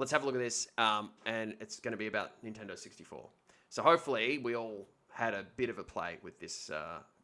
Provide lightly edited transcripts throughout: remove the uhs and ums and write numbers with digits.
let's have a look at this. And it's going to be about Nintendo 64. So hopefully we all had a bit of a play with this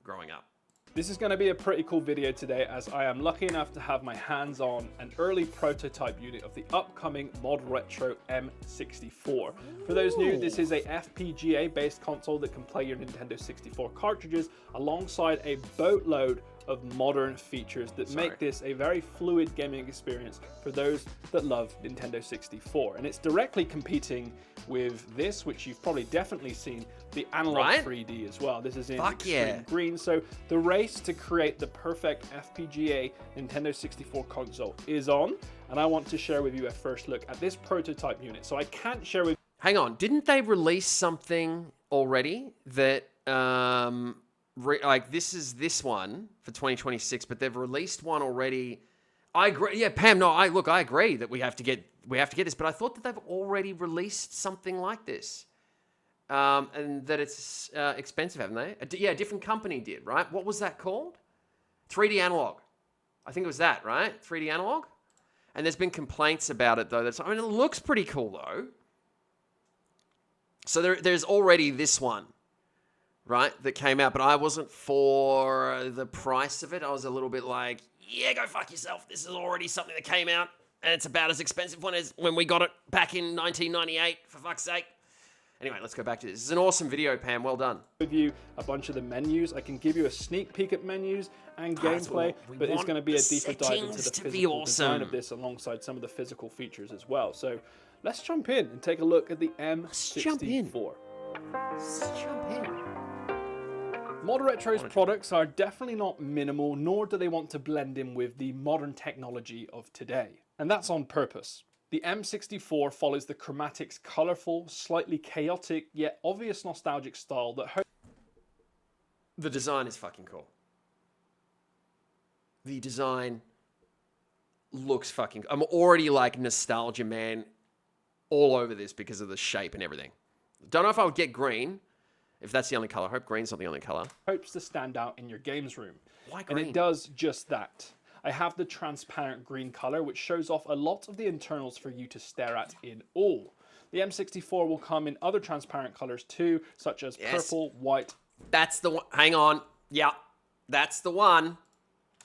growing up. This is going to be a pretty cool video today, as I am lucky enough to have my hands on an early prototype unit of the upcoming ModRetro M64. For those new, this is a FPGA based console that can play your Nintendo 64 cartridges alongside a boatload of modern features that make this a very fluid gaming experience for those that love Nintendo 64. And it's directly competing with this, which you've probably definitely seen, the Analogue 3D as well. This is in extreme green. So the race to create the perfect FPGA Nintendo 64 console is on. And I want to share with you a first look at this prototype unit. So I can't share with... Hang on, didn't they release something already that... like this one for 2026, but they've released one already. I agree. Yeah, Pam. No, I agree that we have to get this, but I thought that they've already released something like this, and that it's expensive, haven't they? Yeah, a different company did, right? What was that called? 3D Analog. I think it was that, right? 3D Analog. And there's been complaints about it though. I mean, it looks pretty cool though. So there's already this one. Right, that came out, but I wasn't for the price of it. I was a little bit like, yeah, go fuck yourself. This is already something that came out, and it's about as expensive as when we got it back in 1998, for fuck's sake. Anyway, let's go back to this. This is an awesome video, Pam. Well done. With you a bunch of the menus. I can give you a sneak peek at menus and gameplay, but it's going to be a deeper dive into the physical design of this alongside some of the physical features as well. So let's jump in and take a look at the M64. Let's jump in. ModRetro's products are definitely not minimal, nor do they want to blend in with the modern technology of today. And that's on purpose. The M64 follows the Chromatic's colourful, slightly chaotic, yet obvious nostalgic style that... The design is fucking cool. The design looks fucking... I'm already like nostalgia man all over this because of the shape and everything. Don't know if I would get green, if that's the only color. I hope green's not the only color. Hopes to stand out in your games room. Why green? And it does just that. I have the transparent green color, which shows off a lot of the internals for you to stare at in awe. The M64 will come in other transparent colors too, such as purple, white. That's the one. Hang on. Yeah, that's the one.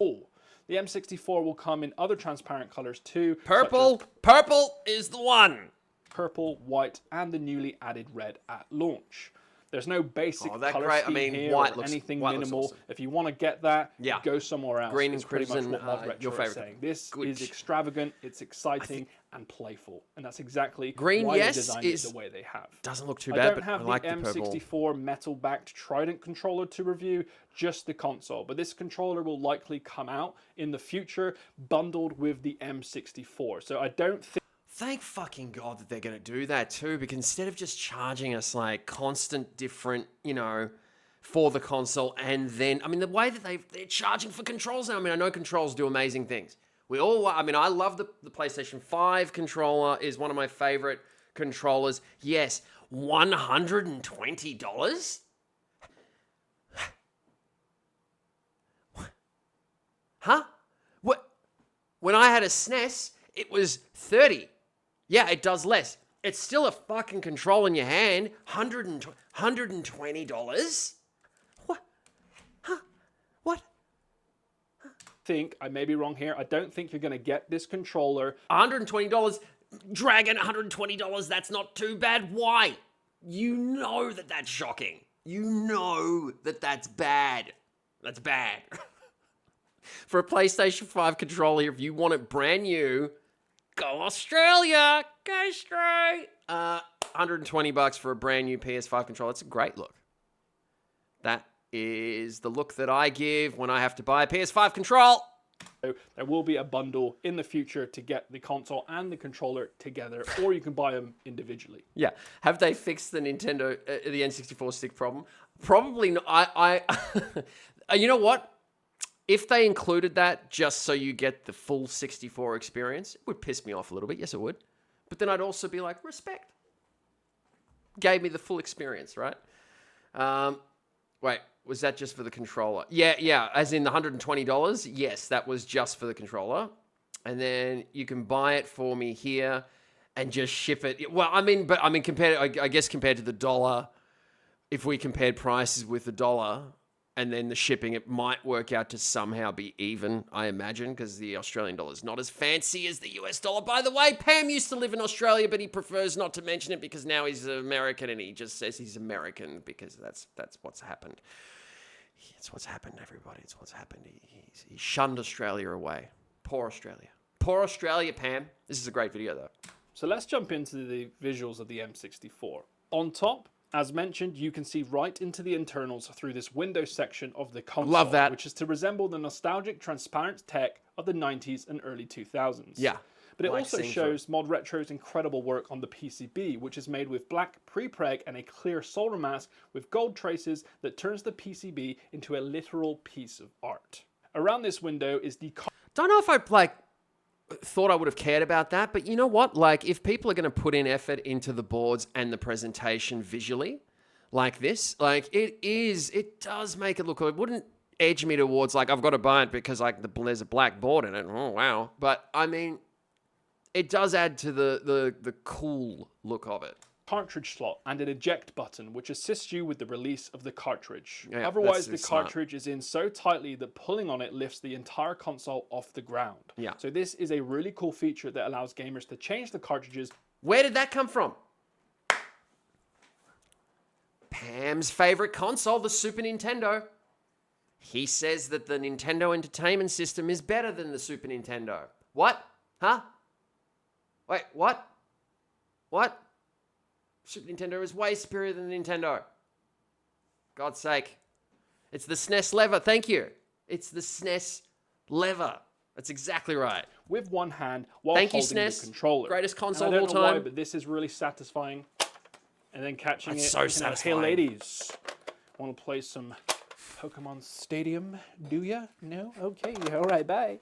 Oh. The M64 will come in other transparent colors too. Purple. Purple is the one. Purple, white, and the newly added red at launch. There's no basic color scheme here or anything minimal. Awesome. If you want to get that, go somewhere else. Green and crimson, pretty much what ModRetro is saying. This is extravagant, it's exciting, and playful. And that's exactly why they designed it the way they have. Doesn't look too bad, but I like the M64 metal-backed Trident controller to review, just the console. But this controller will likely come out in the future, bundled with the M64. So I don't think... Thank fucking God that they're going to do that too, because instead of just charging us like constant different, you know, for the console, and then, I mean, the way that they're charging for controls now, I mean, I know controls do amazing things. I mean, I love the PlayStation 5 controller is one of my favorite controllers. Yes, $120? Huh? What? When I had a SNES, it was $30. Yeah, it does less. It's still a fucking control in your hand. $120? What? Huh? What? I may be wrong here. I don't think you're going to get this controller. $120. Dragon, $120. That's not too bad. Why? You know that that's shocking. You know that that's bad. That's bad. For a PlayStation 5 controller, if you want it brand new, go Australia! Go straight! $120 for a brand new PS5 controller. It's a great look. That is the look that I give when I have to buy a PS5 control. So there will be a bundle in the future to get the console and the controller together, or you can buy them individually. Yeah. Have they fixed the Nintendo, the N64 stick problem? Probably not. You know what? If they included that just so you get the full 64 experience, it would piss me off a little bit. Yes, it would. But then I'd also be like, respect. Gave me the full experience, right? Wait, was that just for the controller? Yeah, as in the $120? Yes, that was just for the controller. And then you can buy it for me here. and just ship it. Well, I mean, I guess compared to the dollar, if we compared prices with the dollar and then the shipping, it might work out to somehow be even, I imagine, because the Australian dollar is not as fancy as the US dollar. By the way, Pam used to live in Australia, but he prefers not to mention it because now he's American and he just says he's American because that's what's happened. It's what's happened, everybody. It's what's happened. He shunned Australia away. Poor Australia. Poor Australia, Pam. This is a great video, though. So let's jump into the visuals of the M64. On top, as mentioned, you can see right into the internals through this window section of the console. Love that. Which is to resemble the nostalgic transparent tech of the 90s and early 2000s. Yeah. But it also shows ModRetro's incredible work on the PCB, which is made with black pre-preg and a clear solder mask with gold traces that turns the PCB into a literal piece of art. Around this window is the... Don't know if I, thought I would have cared about that, but you know what? If people are going to put in effort into the boards and the presentation visually, like this, it does make it look good. It wouldn't edge me towards, I've got to buy it because, there's a black board in it. Oh, wow. But, I mean, it does add to the cool look of it. Cartridge slot and an eject button which assists you with the release of the cartridge. Yeah, otherwise the cartridge is in so tightly that pulling on it lifts the entire console off the ground. Yeah. So this is a really cool feature that allows gamers to change the cartridges. Where did that come from? Pam's favorite console, the Super Nintendo. He says that the Nintendo Entertainment System is better than the Super Nintendo. What? Huh? Wait, what? What? Super Nintendo is way superior than the Nintendo. God's sake. It's the SNES lever. Thank you. It's the SNES lever. That's exactly right. With one hand while Thank you, holding SNES. the controller. Greatest console of I all don't know why, time. but this is really satisfying. And then catching That's it. so satisfying. Hey ladies, want to play some Pokemon Stadium? Do ya? No? Okay. All right. Bye.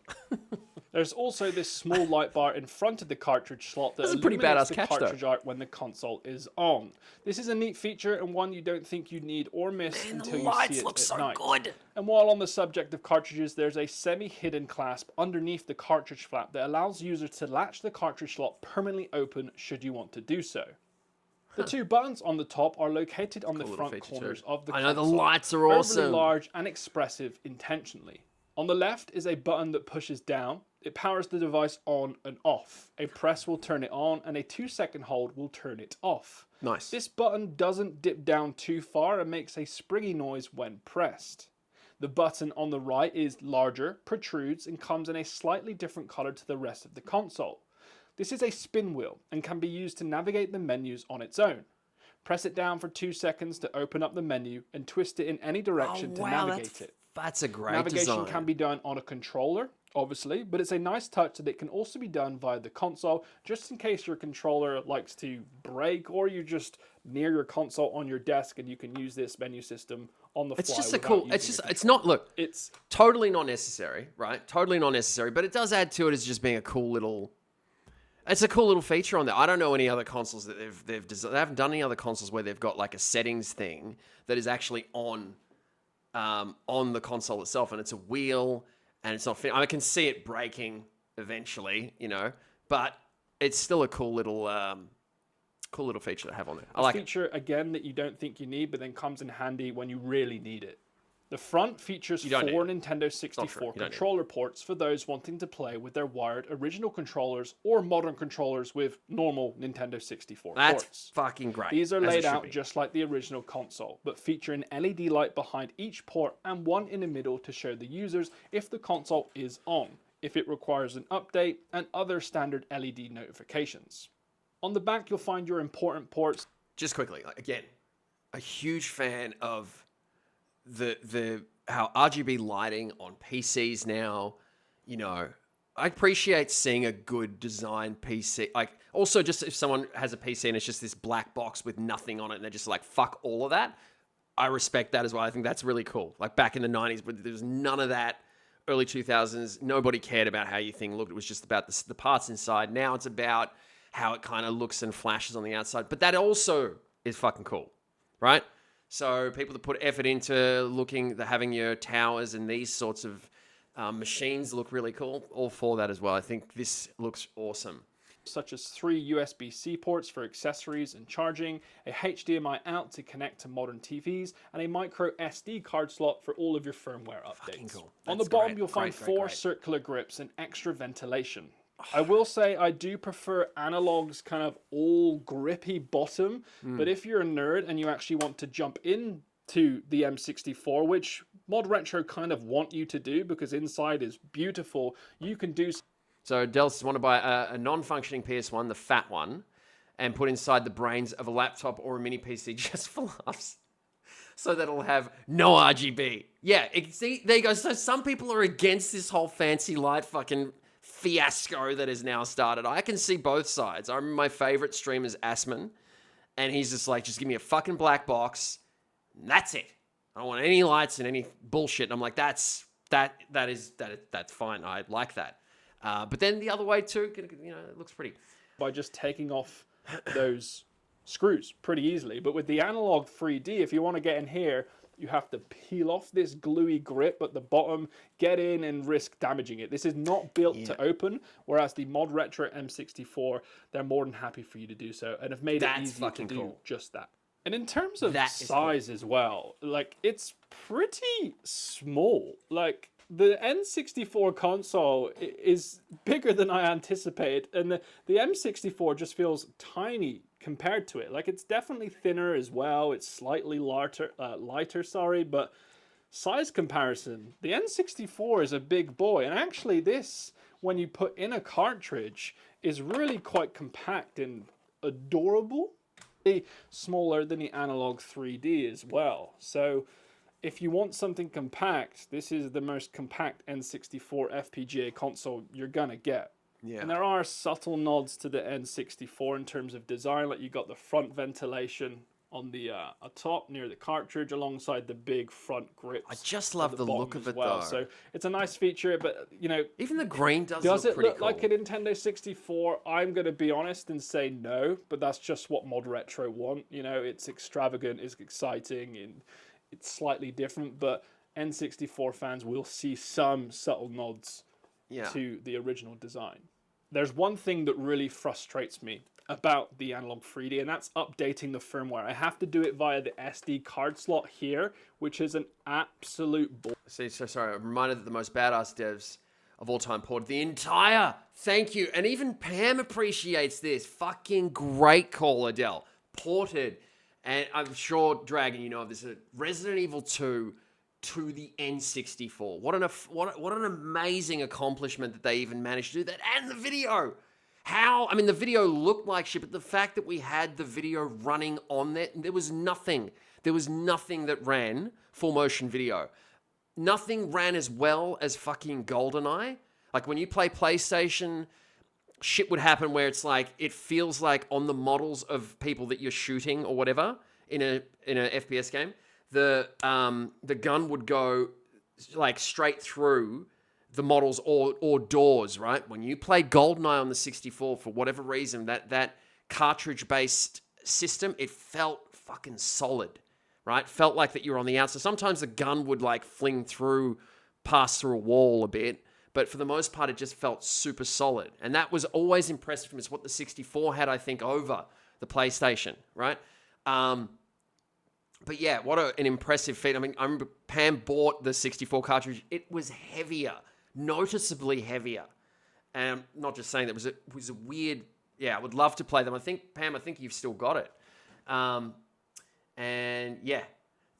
There's also this small light bar in front of the cartridge slot that illuminates the cartridge art when the console is on. This is a neat feature and one you don't think you need or miss until you see it at night. Good. And while on the subject of cartridges, there's a semi-hidden clasp underneath the cartridge flap that allows users to latch the cartridge slot permanently open should you want to do so. The two buttons on the top are located on the front corners of the console. I know, the lights are awesome. Overly large and expressive intentionally. On the left is a button that pushes down. It powers the device on and off. A press will turn it on and a 2-second hold will turn it off. Nice. This button doesn't dip down too far and makes a springy noise when pressed. The button on the right is larger, protrudes, and comes in a slightly different color to the rest of the console. This is a spin wheel and can be used to navigate the menus on its own. Press it down for 2 seconds to open up the menu and twist it in any direction to navigate it. That's a great Navigation design. can be done on a controller, obviously, but it's a nice touch that it can also be done via the console, just in case your controller likes to break or you're just near your console on your desk and you can use this menu system on the fly. It's just a cool, it's not, look, it's totally not necessary, right? Totally not necessary, but it does add to it as just being a cool little, it's a cool little feature on there. I don't know any other consoles that they haven't done any other consoles where they've got like a settings thing that is actually on the console itself, and it's a wheel, and it's not fit. I can see it breaking eventually, but it's still a cool little feature to have on there. I like it. Feature again that you don't think you need, but then comes in handy when you really need it. The front features 4 Nintendo 64 controller ports for those wanting to play with their wired original controllers or modern controllers with normal Nintendo 64 ports. That's fucking great. These are laid out just like the original console, but feature an LED light behind each port and one in the middle to show the users if the console is on, if it requires an update, and other standard LED notifications. On the back, you'll find your important ports. Just quickly, again, a huge fan of the how RGB lighting on PCs now, I appreciate seeing a good design PC. Also just if someone has a PC and it's just this black box with nothing on it and they're just like, fuck all of that, I respect that as well. I think that's really cool. Like back in the 90s, but there was none of that. Early 2000s, nobody cared about how your thing looked. It was just about the parts inside. Now it's about how it kind of looks and flashes on the outside. But that also is fucking cool, right? So people that put effort into having your towers and these sorts of machines look really cool, all for that as well. I think this looks awesome. such as 3 USB-C ports for accessories and charging, a HDMI out to connect to modern TVs, and a micro SD card slot for all of your firmware updates. Cool. On the bottom, you'll find 4 circular grips and extra ventilation. I will say I do prefer Analogue's kind of all grippy bottom, but if you're a nerd and you actually want to jump into the M64, which ModRetro kind of want you to do because inside is beautiful, you can do. So Dels want to buy a non-functioning PS1, the fat one, and put inside the brains of a laptop or a mini PC just for laughs. So that it'll have no RGB. Yeah, see, there you go. So some people are against this whole fancy light fucking fiasco that has now started. I can see both sides. I remember my favorite streamer is Asman, and he's just like, just give me a fucking black box. And that's it. I don't want any lights and any bullshit. And I'm like, that's fine. I like that. But then the other way too, you know, it looks pretty. By just taking off those screws pretty easily. But with the Analogue 3D, if you want to get in here, you have to peel off this gluey grip at the bottom, get in and risk damaging it. This is not built to open, whereas the ModRetro M64, they're more than happy for you to do so and have made it easy to do just that. And in terms of size as well, like, it's pretty small. Like, the N64 console is bigger than I anticipated, and the M64 just feels tiny compared to it. Like, it's definitely thinner as well. It's slightly lighter, but size comparison, the N64 is a big boy. And actually this, when you put in a cartridge, is really quite compact and adorable. Smaller than the Analogue 3D as well. So if you want something compact, this is the most compact N64 FPGA console you're gonna get. Yeah. And there are subtle nods to the N64 in terms of design, like you got the front ventilation on the top near the cartridge alongside the big front grips. I just love the look of it though. So it's a nice feature, but you know, even the green does it pretty look cool. like a Nintendo 64? I'm going to be honest and say no, but that's just what ModRetro want. You know, it's extravagant, it's exciting, and it's slightly different, but N64 fans will see some subtle nods to the original design. There's one thing that really frustrates me about the Analogue 3D, and that's updating the firmware. I have to do it via the SD card slot here, which is an absolute sorry, I'm reminded that the most badass devs of all time ported the entire, thank you, and even Pam appreciates this, fucking great call, Adele, ported, and I'm sure, Dragon, you know this, Resident Evil 2 to the N64. What an amazing accomplishment that they even managed to do that, and the video. I mean, the video looked like shit, but the fact that we had the video running on there was nothing that ran full motion video. Nothing ran as well as fucking GoldenEye. Like, when you play PlayStation, shit would happen where it's like, it feels like on the models of people that you're shooting or whatever in a FPS game, the gun would go like straight through the models or doors, right? When you play GoldenEye on the 64, for whatever reason, that cartridge-based system, it felt fucking solid, right? Felt like that you were on the outside. Sometimes the gun would like pass through a wall a bit, but for the most part, it just felt super solid. And that was always impressive to me. It's what the 64 had, I think, over the PlayStation, right? But yeah, what an impressive feat. I mean, I remember Pam bought the 64 cartridge. It was heavier, noticeably heavier. And I'm not just saying that, it was a weird, I would love to play them. Pam, I think you've still got it. And yeah,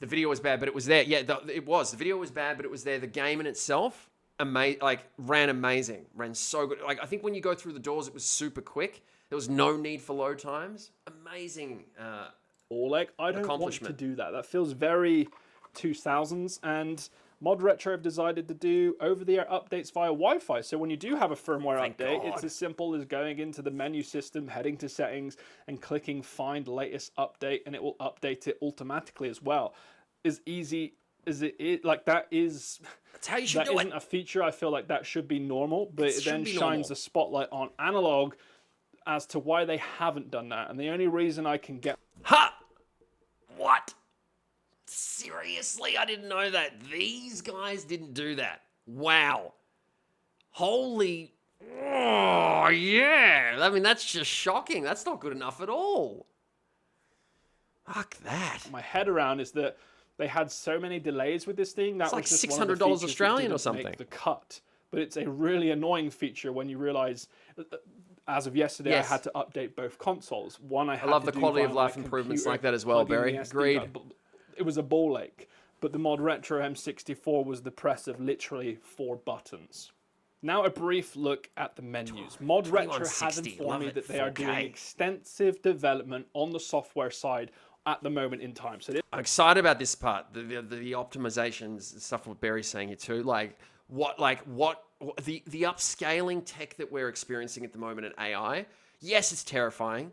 the video was bad, but it was there. Yeah, it was. The video was bad, but it was there. The game in itself, ran amazing. Ran so good. Like, I think when you go through the doors, it was super quick. There was no need for load times. Amazing I don't want to do that. That feels very 2000s, and ModRetro have decided to do over-the-air updates via Wi-Fi. So when you do have a firmware update, it's as simple as going into the menu system, heading to settings, and clicking find latest update, and it will update it automatically as well. As easy as it is, like, that isn't a feature I feel like that should be normal, but it then shines the spotlight on Analogue as to why they haven't done that. And the only reason I can get... Ha! What? Seriously? I didn't know that. These guys didn't do that. Wow. Holy Oh, yeah. I mean, that's just shocking. That's not good enough at all. Fuck that. My head around is that they had so many delays with this thing. That It's like was just one of the $600 features Australian that or didn't something. make the cut. But it's a really annoying feature when you realize, as of yesterday, Yes. I had to update both consoles. One I had love to the do quality via of life my improvements computer, like that as well, plug in Barry. the SD Agreed. card, but it was a ball ache. But the ModRetro M64 was the press of literally 4 buttons. Now a brief look at the menus. ModRetro has 2160, informed love me it, that they are 4K. doing extensive development on the software side at the moment in time. So I'm excited about this part, the optimizations and stuff. What Barry's saying here too, the upscaling tech that we're experiencing at the moment in AI. Yes, it's terrifying.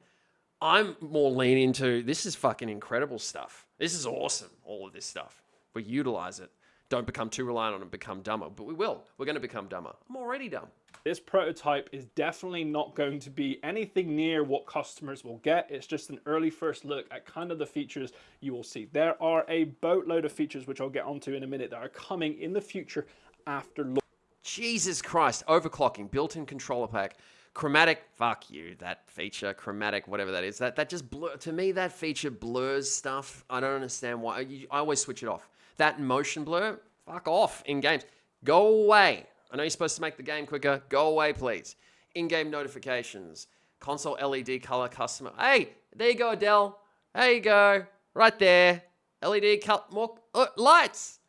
I'm more lean into this is fucking incredible stuff. This is awesome. All of this stuff. We utilize it. Don't become too reliant on it. Become dumber, but we will. We're going to become dumber. I'm already dumb. this prototype is definitely not going to be anything near what customers will get. It's just an early first look at kind of the features you will see. There are a boatload of features, which I'll get onto in a minute, that are coming in the future after launch. Jesus Christ. Overclocking, built-in controller pack, chromatic, fuck you, that feature, chromatic, whatever that is. That just, to me, that feature blurs stuff. I don't understand why. I always switch it off. That motion blur, fuck off in games. Go away. I know you're supposed to make the game quicker. Go away, please. In-game notifications, console LED color customer. Hey, there you go, Adele. There you go. Right there. LED more lights.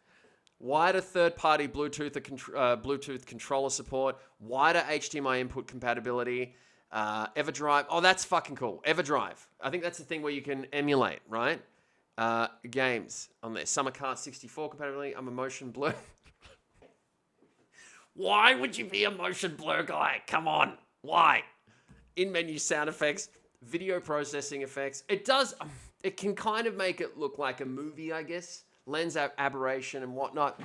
Wider third-party Bluetooth controller support. Wider HDMI input compatibility. EverDrive. Oh, that's fucking cool. EverDrive. I think that's the thing where you can emulate, right? Games on there. Summer Kart 64 compatibility. I'm a motion blur. Why would you be a motion blur guy? Come on. Why? In-menu sound effects, video processing effects. It can kind of make it look like a movie, I guess. Lens aberration and whatnot.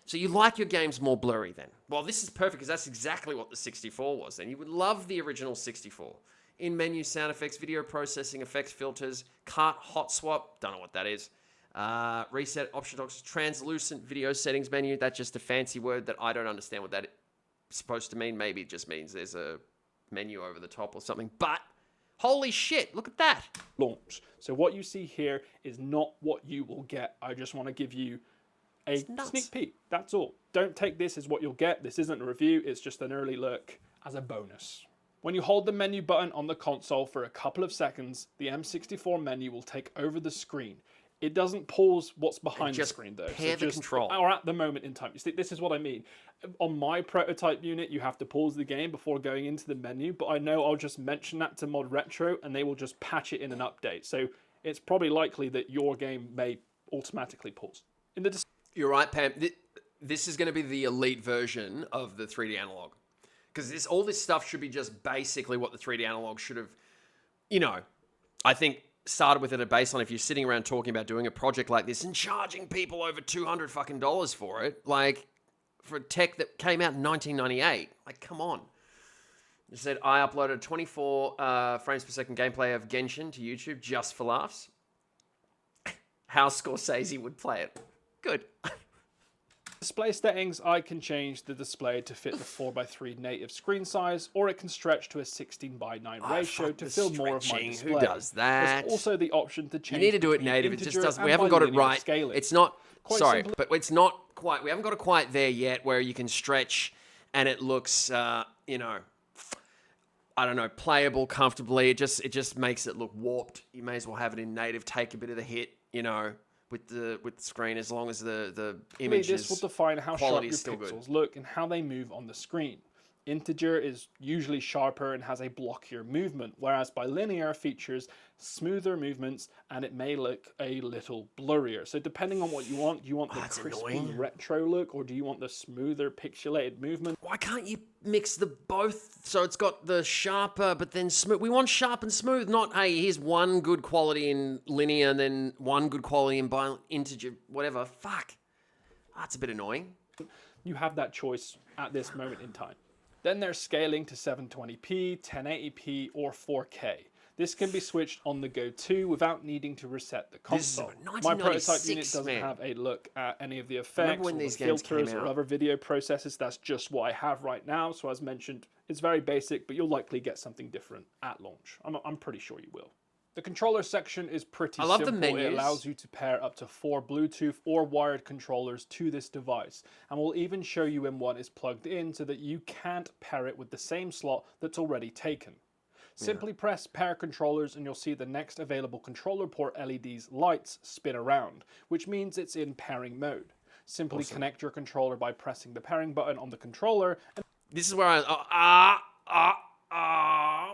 So you like your games more blurry then. Well, this is perfect because that's exactly what the 64 was. And you would love the original 64. In-menu sound effects, video processing effects, filters, kart hot swap. Don't know what that is. Reset option docs, translucent video settings menu. That's just a fancy word that I don't understand what that is supposed to mean. Maybe it just means there's a menu over the top or something. But holy shit, look at that. Launch. So what you see here is not what you will get. I just want to give you a sneak peek. That's all. Don't take this as what you'll get. This isn't a review. It's just an early look as a bonus. When you hold the menu button on the console for a couple of seconds, the M64 menu will take over the screen. It doesn't pause what's behind the screen though. Pair the control. Or at the moment in time. You see, this is what I mean. On my prototype unit, you have to pause the game before going into the menu, but I know I'll just mention that to ModRetro and they will just patch it in an update. So it's probably likely that your game may automatically pause. You're right, Pam. This is going to be the elite version of the 3D analog. Because all this stuff should be just basically what the 3D analog should have, I think started with it a baseline. If you're sitting around talking about doing a project like this and charging people over $200 fucking for it, like for tech that came out in 1998, like come on. You said I uploaded 24 frames per second gameplay of Genshin to YouTube just for laughs. How Scorsese would play it. Good. Display settings, I can change the display to fit the 4:3 native screen size, or it can stretch to a 16:9 ratio to fill more of my display. Who does that? There's also the option to change. You need to do it native. It just doesn't. We haven't got it right. Scaling. It's not. Quite but it's not quite. We haven't got it quite there yet, where you can stretch and it looks, I don't know, playable comfortably. It just makes it look warped. You may as well have it in native. Take a bit of the hit, with the screen, as long as the image this will define how sharp your pixels look and how they move on the screen. Integer is usually sharper and has a blockier movement, whereas bilinear features smoother movements and it may look a little blurrier. So depending on what you want the crispy retro look, or do you want the smoother pixelated movement? Why can't you mix the both so it's got the sharper but then smooth? We want sharp and smooth, not, hey, here's one good quality in linear and then one good quality in integer, whatever. Fuck. That's a bit annoying. You have that choice at this moment in time. Then there's scaling to 720p, 1080p, or 4K. This can be switched on the go too without needing to reset the This is console. a My prototype unit 1996, doesn't man. have a look at any of the remember effects when or the these games came filters or out. other video processes. That's just what I have right now. So as mentioned, it's very basic, but you'll likely get something different at launch. I'm pretty sure you will. The controller section is pretty I love the simple. It menus. allows you to pair up to 4 Bluetooth or wired controllers to this device, and we'll even show you when one is plugged in so that you can't pair it with the same slot that's already taken. Simply press pair controllers and you'll see the next available controller port LED's lights spin around, which means it's in pairing mode. Simply connect your controller by pressing the pairing button on the controller. This is where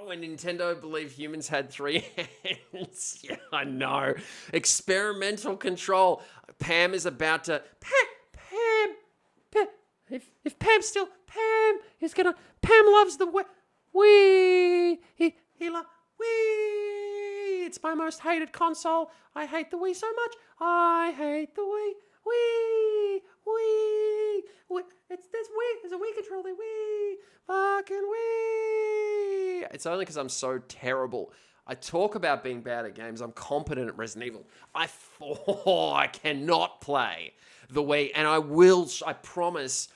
when Nintendo believed humans had 3 hands. Yeah, I know. Experimental control. Pam is about to... Pam. If Pam still... Pam is gonna... Pam loves the Wii. He loves... Wii. It's my most hated console. I hate the Wii so much. I hate the Wii. Wii. There's a Wii controller. Wii. Fucking Wii. It's only because I'm so terrible. I talk about being bad at games. I'm competent at Resident Evil. I cannot play the Wii, and I promise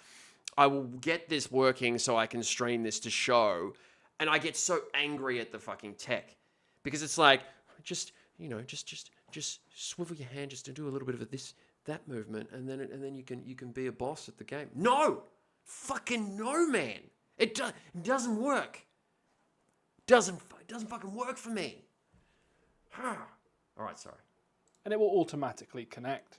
I will get this working so I can stream this to show. And I get so angry at the fucking tech because it's like, just swivel your hand just to do a little bit of that movement, and then you can be a boss at the game. No, fucking no, man. It doesn't work. Doesn't fucking work for me. All right, sorry. And it will automatically connect.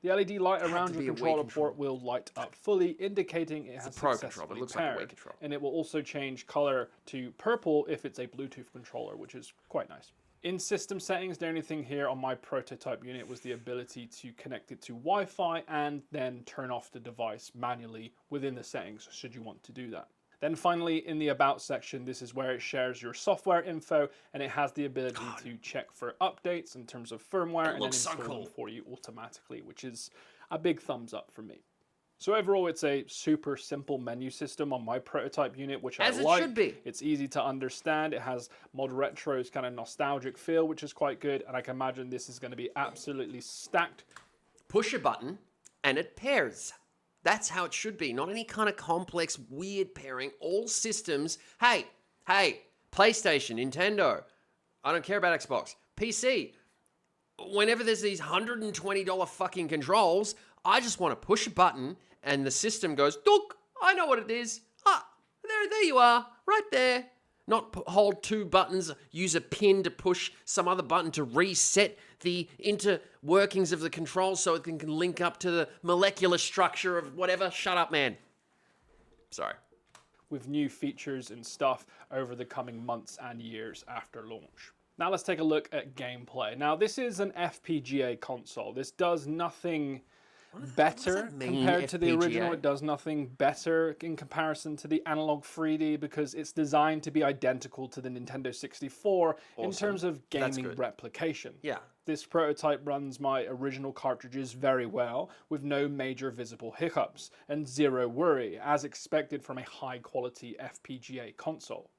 The LED light around your controller port will light up fully, indicating it has successfully paired. And it will also change color to purple if it's a Bluetooth controller, which is quite nice. In system settings, the only thing here on my prototype unit was the ability to connect it to Wi-Fi and then turn off the device manually within the settings, should you want to do that. Then finally, in the About section, this is where it shares your software info, and it has the ability to check for updates in terms of firmware and then install them for you automatically, which is a big thumbs up for me. So overall, it's a super simple menu system on my prototype unit, which I like. As it should be. It's easy to understand. It has ModRetro's kind of nostalgic feel, which is quite good, and I can imagine this is going to be absolutely stacked. Push a button, and it pairs. That's how it should be. Not any kind of complex, weird pairing. All systems. Hey, PlayStation, Nintendo. I don't care about Xbox. PC. Whenever there's these $120 fucking controls, I just want to push a button and the system goes, "Dook, I know what it is. There you are, right there." Not hold 2 buttons, use a pin to push some other button to reset the interworkings of the controls so it can link up to the molecular structure of whatever. Shut up, man. Sorry. With new features and stuff over the coming months and years after launch. Now let's take a look at gameplay. Now this is an FPGA console. This does nothing better compared to the original. It does nothing better in comparison to the Analogue 3D because it's designed to be identical to the Nintendo 64 in terms of gaming replication. Yeah. This prototype runs my original cartridges very well with no major visible hiccups and zero worry, as expected from a high quality FPGA console.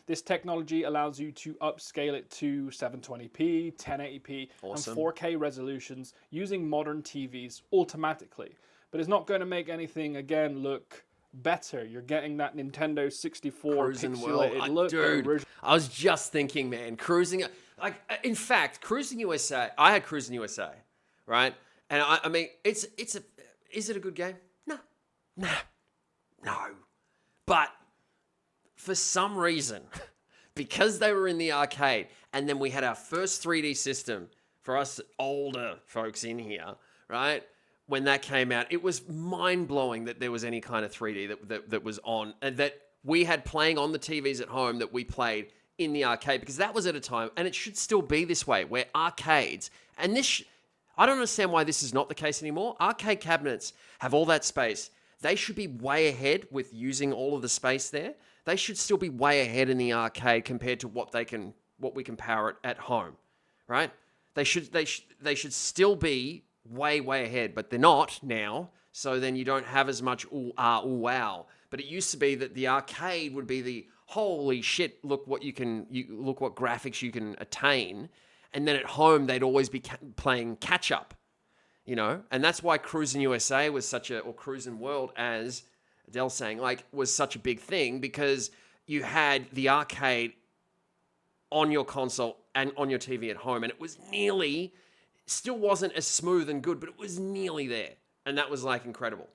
This technology allows you to upscale it to 720p, 1080p, and 4K resolutions using modern TVs automatically. But it's not going to make anything, again, look better. You're getting that Nintendo 64 pixelated look. Dude, I was just thinking, man, in fact, Cruising USA, I had Cruising USA, right? And I mean, is it a good game? No. But for some reason, because they were in the arcade, and then we had our first 3D system for us older folks in here, right? When that came out, it was mind-blowing that there was any kind of 3D that was on, and that we had playing on the TVs at home that we played in the arcade, because that was at a time, and it should still be this way, where arcades, and this, I don't understand why this is not the case anymore. Arcade cabinets have all that space. They should be way ahead with using all of the space there. They should still be way ahead in the arcade compared to what we can power it at home, right? They should still be way ahead, but they're not now. So then you don't have as much ooh wow. But it used to be that the arcade would be the holy shit, look what look what graphics you can attain. And then at home, they'd always be playing catch up, you know? And that's why Cruisin' USA was or Cruisin' World, as Adele's saying, like, was such a big thing, because you had the arcade on your console and on your TV at home, and it was still wasn't as smooth and good, but it was nearly there. And that was, like, incredible.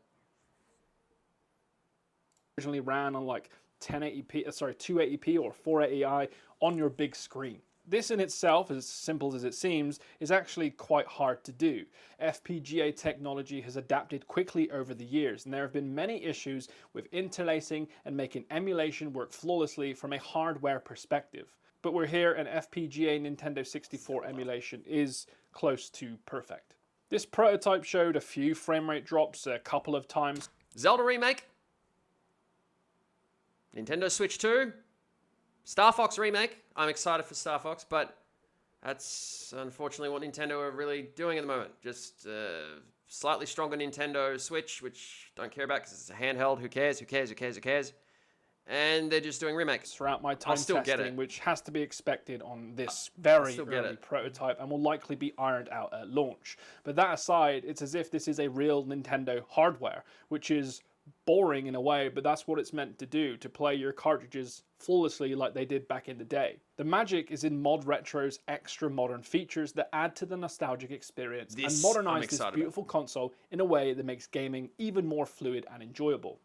Originally ran on like 280p or 480i on your big screen. This in itself, as simple as it seems, is actually quite hard to do. FPGA technology has adapted quickly over the years, and there have been many issues with interlacing and making emulation work flawlessly from a hardware perspective. But we're here, and FPGA Nintendo 64 emulation is close to perfect. This prototype showed a few frame rate drops a couple of times. Zelda remake, Nintendo Switch 2, Star Fox remake. I'm excited for Star Fox, but that's unfortunately what Nintendo are really doing at the moment. Just slightly stronger Nintendo Switch, which don't care about because it's a handheld. Who cares? Who cares? Who cares? Who cares? And they're just doing remakes. Throughout my time testing, which has to be expected on this very early prototype and will likely be ironed out at launch. But that aside, it's as if this is a real Nintendo hardware, which is boring in a way, but that's what it's meant to do, to play your cartridges flawlessly like they did back in the day. The magic is in ModRetro's extra modern features that add to the nostalgic experience and modernize this beautiful console in a way that makes gaming even more fluid and enjoyable.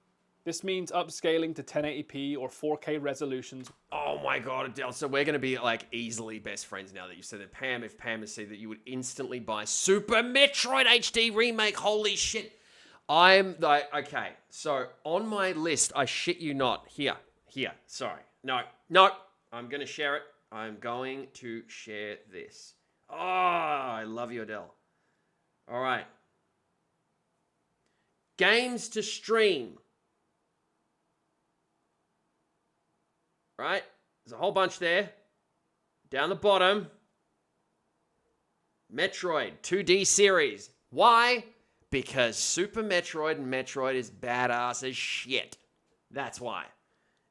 This means upscaling to 1080p or 4K resolutions. Oh my god, Adele. So we're going to be like easily best friends now that you said that. Pam, if Pam has said that, you would instantly buy Super Metroid HD Remake. Holy shit. I'm like, okay, so on my list, I shit you not, here, sorry. No, I'm going to share it. I'm going to share this. Oh, I love you, Adele. All right. Games to stream. Right? There's a whole bunch there. Down the bottom. Metroid 2D series. Why? Because Super Metroid and Metroid is badass as shit. That's why.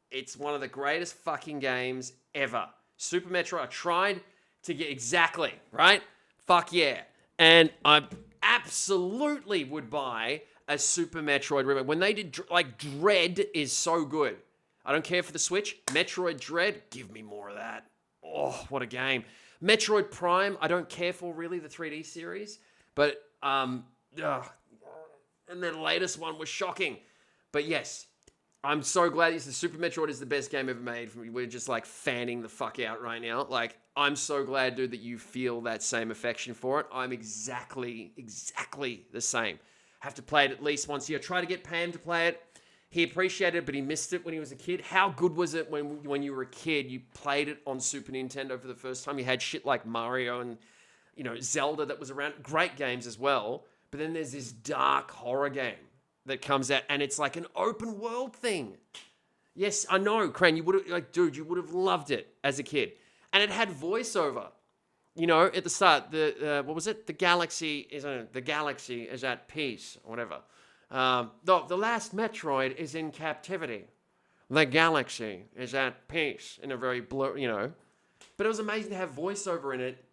It's one of the greatest fucking games ever. Super Metroid, I tried to get exactly, right? Fuck yeah. And I absolutely would buy a Super Metroid remake. When they did, like, Dread is so good. I don't care for the Switch. Metroid Dread, give me more of that. Oh, what a game. Metroid Prime, I don't care for really, the 3D series. But, and the latest one was shocking. But yes, I'm so glad the Super Metroid is the best game ever made. We're just like fanning the fuck out right now. Like, I'm so glad, dude, that you feel that same affection for it. I'm exactly the same. Have to play it at least once a year. Try to get Pam to play it. He appreciated it, but he missed it when he was a kid. How good was it when you were a kid, you played it on Super Nintendo for the first time? You had shit like Mario and, you know, Zelda that was around. Great games as well. But then there's this dark horror game that comes out, and it's like an open world thing. Yes, I know, Crane, you would have, like, dude, you would have loved it as a kid. And it had voiceover. You know, at the start, what was it? The galaxy is at peace, or whatever. The last Metroid is in captivity. The galaxy is at peace, in a very blur, you know. But it was amazing to have voiceover in it.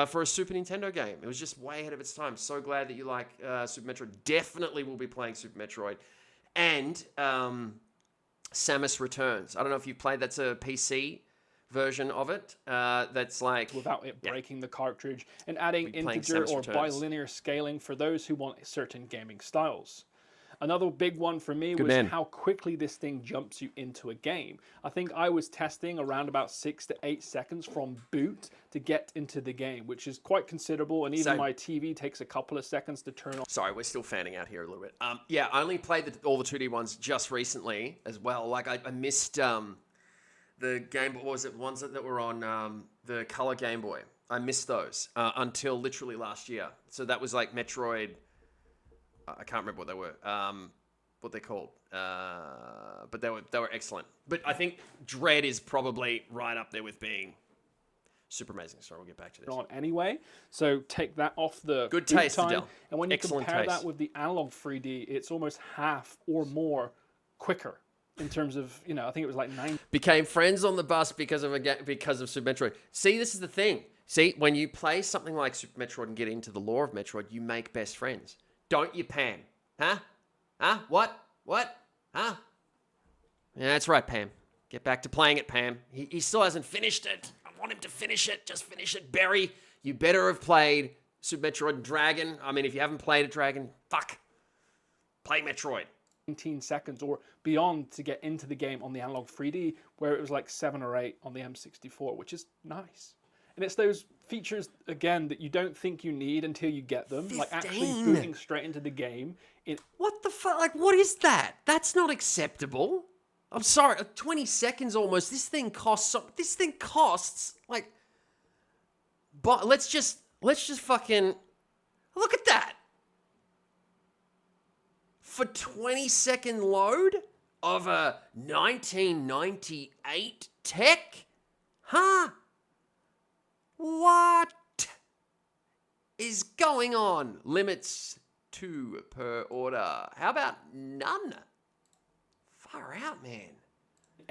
For a Super Nintendo game. It was just way ahead of its time. So glad that you like Super Metroid. Definitely will be playing Super Metroid. And Samus Returns. I don't know if you've played, that's a PC version of it. That's like... without it breaking the cartridge. And adding integer or bilinear scaling for those who want certain gaming styles. Another big one for me was how quickly this thing jumps you into a game. I think I was testing around about 6 to 8 seconds from boot to get into the game, which is quite considerable. And even my TV takes a couple of seconds to turn on. Sorry, we're still fanning out here a little bit. Yeah, I only played all the 2D ones just recently as well. Like, I missed the game, what was it, the ones that were on the Color Game Boy. I missed those until literally last year. So that was like Metroid... I can't remember what they were, what they're called, but they were excellent. But I think Dread is probably right up there with being super amazing. Sorry, we'll get back to this. On anyway, so take that off the good taste, time, Adele. And when you compare that with the Analogue 3D, it's almost half or more quicker. in terms of, you know, I think it was like 9. Became friends on the bus because of Super Metroid. See, this is the thing. See, when you play something like Super Metroid and get into the lore of Metroid, you make best friends. Don't you, Pam? Huh? Huh? What? Huh? Yeah, that's right, Pam. Get back to playing it, Pam. He still hasn't finished it. I want him to finish it. Just finish it. Barry, you better have played Super Metroid Dragon. I mean, if you haven't played a Dragon, fuck. Play Metroid. 19 seconds or beyond to get into the game on the Analogue 3D, where it was like 7 or 8 on the M64, which is nice. And it's those features, again, that you don't think you need until you get them. 15. Like actually booting straight into the game. What the fuck? Like, what is that? That's not acceptable. I'm sorry, 20 seconds almost. This thing costs, like, but let's just fucking, look at that. For 20-second load of a 1998 tech? Huh? What is going on? Limits 2 per order. How about none? Far out, man.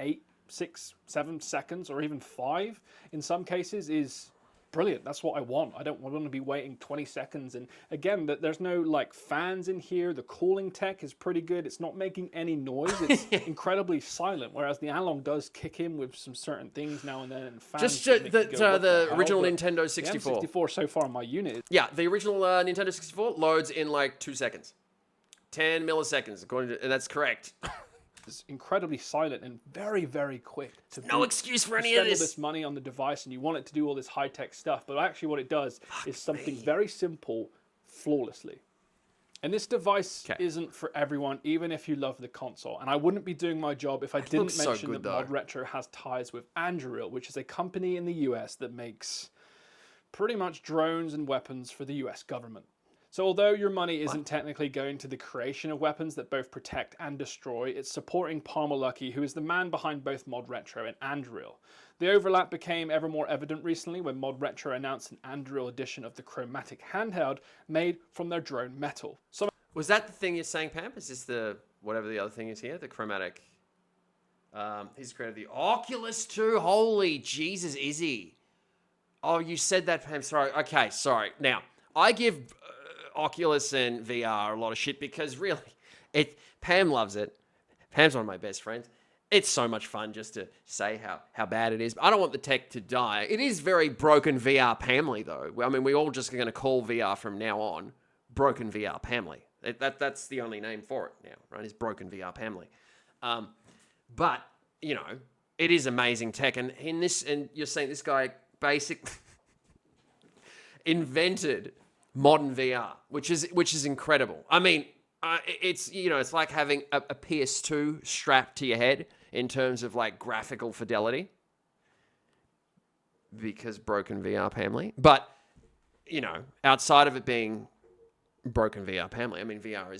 8, 6, 7 seconds or even 5 in some cases is brilliant. That's what I want. I don't want to be waiting 20 seconds. And again, there's no like fans in here. The cooling tech is pretty good. It's not making any noise. It's incredibly silent. Whereas the Analogue does kick in with some certain things now and then. And fans Just that make you go, the hell? original But Nintendo 64. The M64 so far, my unit. Yeah, the original Nintendo 64 loads in like 2 seconds. 10 milliseconds, and that's correct. Is incredibly silent and very, very quick. No excuse for any of spend all this. this money on the device and you want it to do all this high-tech stuff, but actually what it does is something very simple, flawlessly. And this device isn't for everyone, even if you love the console. And I wouldn't be doing my job if I didn't mention that ModRetro has ties with Anduril, which is a company in the US that makes pretty much drones and weapons for the US government. So although your money isn't technically going to the creation of weapons that both protect and destroy, it's supporting Palmer Luckey, who is the man behind both ModRetro and Anduril. The overlap became ever more evident recently when ModRetro announced an Anduril edition of the chromatic handheld made from their drone metal. Was that the thing you're saying, Pam? Is this the, whatever the other thing is here, the chromatic? He's created the Oculus 2. Holy Jesus, is he? Oh, you said that, Pam. Sorry. Okay, sorry. Now, I give Oculus and VR a lot of shit because really, Pam loves it. Pam's one of my best friends. It's so much fun just to say how bad it is. I don't want the tech to die. It is very broken VR Pamly though. I mean, we all just are going to call VR from now on broken VR Pamly. That's the only name for it now, right? Is broken VR Pamly. But you know, it is amazing tech, and you're saying this guy basically invented modern VR, which is incredible. I mean, it's, you know, it's like having a PS2 strapped to your head in terms of like graphical fidelity, because broken VR Pamly. But you know, outside of it being broken VR Pamly, I mean, VR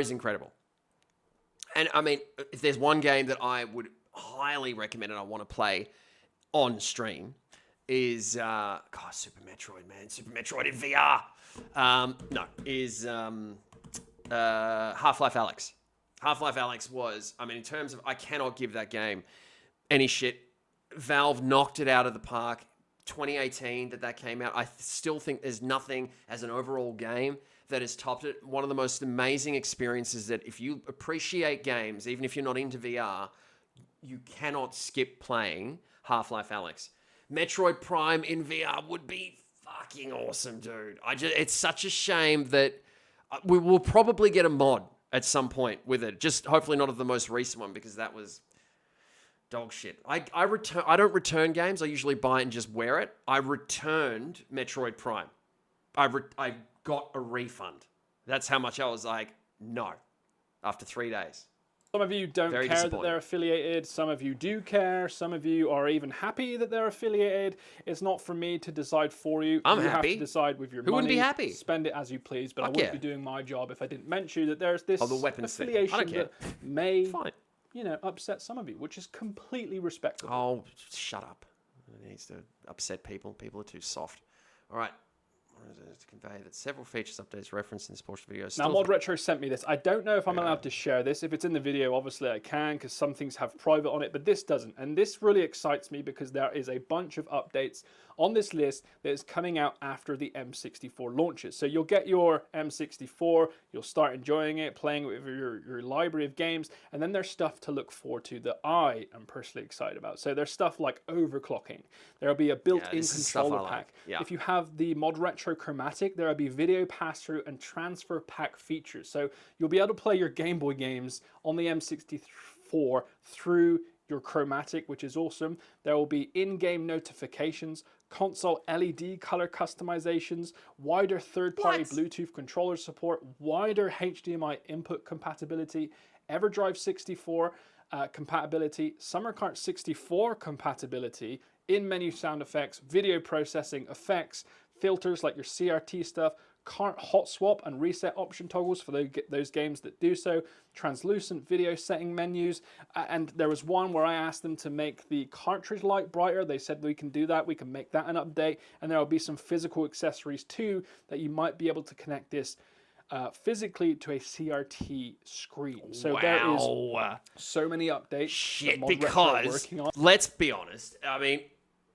is incredible. And I mean, if there's one game that I would highly recommend and I want to play on stream, is Super Metroid, man. Super Metroid in VR. Half-Life Alyx. Half-Life Alyx was, I mean, in terms of, I cannot give that game any shit. Valve knocked it out of the park. 2018 that came out. I still think there's nothing as an overall game that has topped it. One of the most amazing experiences that if you appreciate games, even if you're not into VR, you cannot skip playing Half-Life Alyx. Metroid Prime in VR would be fucking awesome, dude. It's such a shame that we will probably get a mod at some point with it. Just hopefully not of the most recent one, because that was dog shit. I don't return games. I usually buy it and just wear it. I returned Metroid Prime. I got a refund. That's how much I was like, no, after 3 days. Some of you don't care that they're affiliated. Some of you do care. Some of you are even happy that they're affiliated. It's not for me to decide for you. I'm happy. You have to decide with your money. Who wouldn't be happy? Spend it as you please. But I wouldn't be doing my job if I didn't mention that there's this affiliation that may, you know, upset some of you, which is completely respectable. Oh, shut up. It needs to upset people. People are too soft. All right. to convey that several features updates referenced in this portion of the video. Now, ModRetro sent me this. I don't know if I'm allowed to share this. If it's in the video, obviously I can, because some things have private on it, but this doesn't. And this really excites me because there is a bunch of updates on this list that is coming out after the M64 launches. So you'll get your M64, you'll start enjoying it, playing with your library of games, and then there's stuff to look forward to that I am personally excited about. So there's stuff like overclocking. There'll be a built-in controller pack. Yeah. If you have the ModRetro Chromatic, there will be video pass-through and transfer pack features. So you'll be able to play your Game Boy games on the M64 through your Chromatic, which is awesome. There will be in-game notifications, console LED color customizations, wider third-party Bluetooth controller support, wider HDMI input compatibility, EverDrive 64 compatibility, Summer Kart 64 compatibility, in-menu sound effects, video processing effects, filters like your CRT stuff, kart hot swap and reset option toggles for those games that do so, translucent video setting menus, and there was one where I asked them to make the cartridge light brighter. They said we can do that, we can make that an update, and there will be some physical accessories too that you might be able to connect this physically to a CRT screen. So there is so many updates. Shit, because let's be honest. I mean,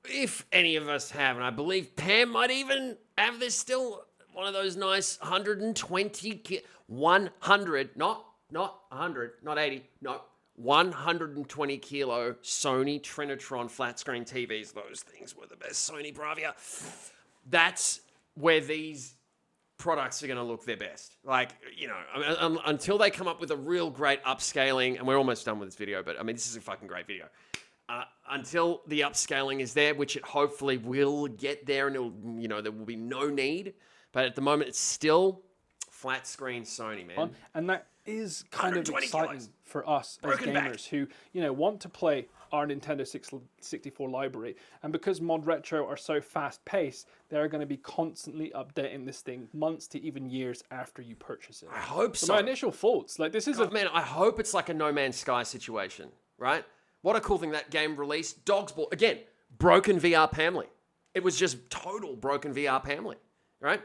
if any of us have, and I believe Pam might even have this still, one of those nice 100, not 100, not 80, no, 120 kilo Sony Trinitron flat screen TVs. Those things were the best, Sony Bravia. That's where these products are going to look their best. Like, you know, I mean, until they come up with a real great upscaling, and we're almost done with this video, but I mean, this is a fucking great video. Until the upscaling is there, which it hopefully will get there, and it'll, you know, there will be no need. But at the moment, it's still flat screen Sony, man. And that is kind of exciting for us as gamers who, you know, want to play our Nintendo 64 library. And because ModRetro are so fast-paced, they're going to be constantly updating this thing months to even years after you purchase it. I hope so. My initial thoughts, like this is man, I hope it's like a No Man's Sky situation, right? What a cool thing that game released. Dog's Ball, again, broken VR Pamley. It was just total broken VR Pamley, right?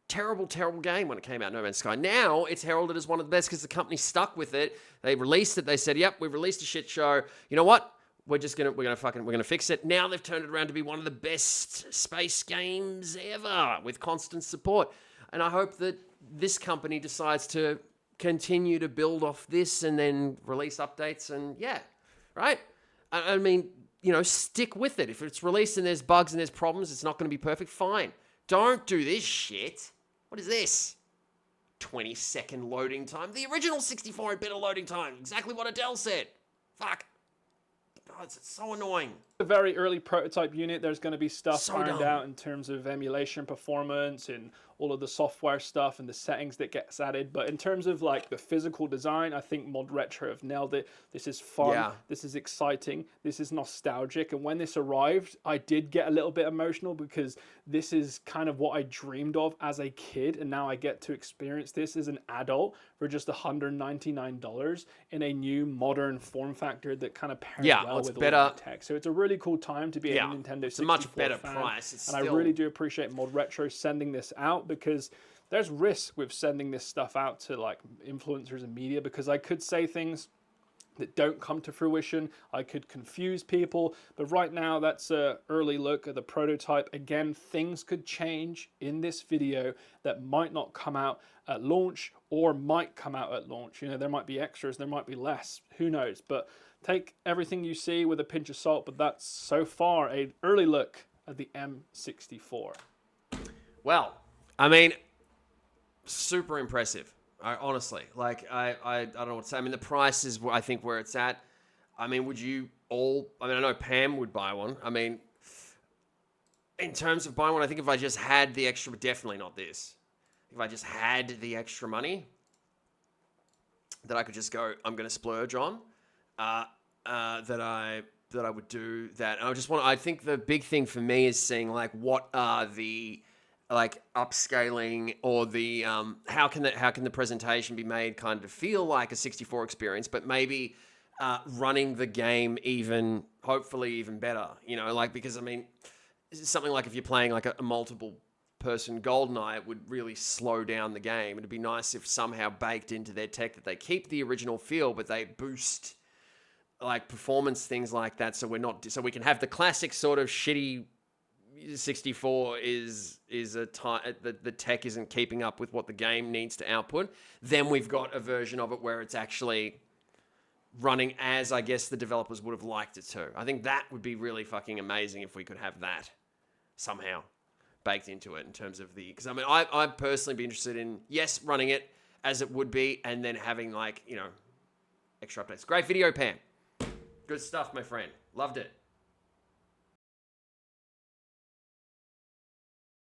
Terrible, terrible game when it came out, No Man's Sky. Now it's heralded as one of the best because the company stuck with it. They released it. They said, "Yep, we released a shit show. You know what? We're gonna fix it." Now they've turned it around to be one of the best space games ever with constant support. And I hope that this company decides to continue to build off this and then release updates and right? I mean, you know, stick with it. If it's released and there's bugs and there's problems, it's not going to be perfect. Fine. Don't do this shit. What is this? 20-second loading time. The original 64 had better loading time. Exactly what Adele said. Fuck. Oh, it's so annoying. A very early prototype unit. There's going to be stuff ironed dumb. out in terms of emulation performance and all of the software stuff and the settings that gets added. But in terms of like the physical design, I think ModRetro have nailed it. This is fun. Yeah. This is exciting. This is nostalgic. And when this arrived, I did get a little bit emotional because this is kind of what I dreamed of as a kid. And now I get to experience this as an adult for just $199 in a new modern form factor that kind of pairs well with all the tech. So it's a really cool time to be a Nintendo 64 it's a much better fan. price. I really do appreciate ModRetro sending this out because there's risk with sending this stuff out to like influencers and media because I could say things that don't come to fruition. I could confuse people, but right now that's an early look at the prototype. Again, things could change in this video that might not come out at launch or might come out at launch. You know, there might be extras, there might be less, who knows, but take everything you see with a pinch of salt, but that's so far an early look at the M64. Well, I mean, super impressive. Honestly, like I don't know what to say. I mean, the price is I think where it's at. I mean, would you all? I mean, I know Pam would buy one. I mean, in terms of buying one, I think if I just had the extra, but definitely not this. If I just had the extra money, that I could just go, I'm going to splurge on. That I would do that. And I think the big thing for me is seeing like what are the like upscaling or the how can the presentation be made kind of feel like a 64 experience, but maybe running the game hopefully even better, you know, like because I mean something like if you're playing like a multiple person GoldenEye, it would really slow down the game. It'd be nice if somehow baked into their tech that they keep the original feel, but they boost like performance things like that, so we can have the classic sort of shitty 64 is the tech isn't keeping up with what the game needs to output. Then we've got a version of it where it's actually running as I guess the developers would have liked it to. I think that would be really fucking amazing if we could have that somehow baked into it in terms of because I mean I'd personally be interested in running it as it would be and then having like extra updates. Great video, Pam. Good stuff, my friend. Loved it.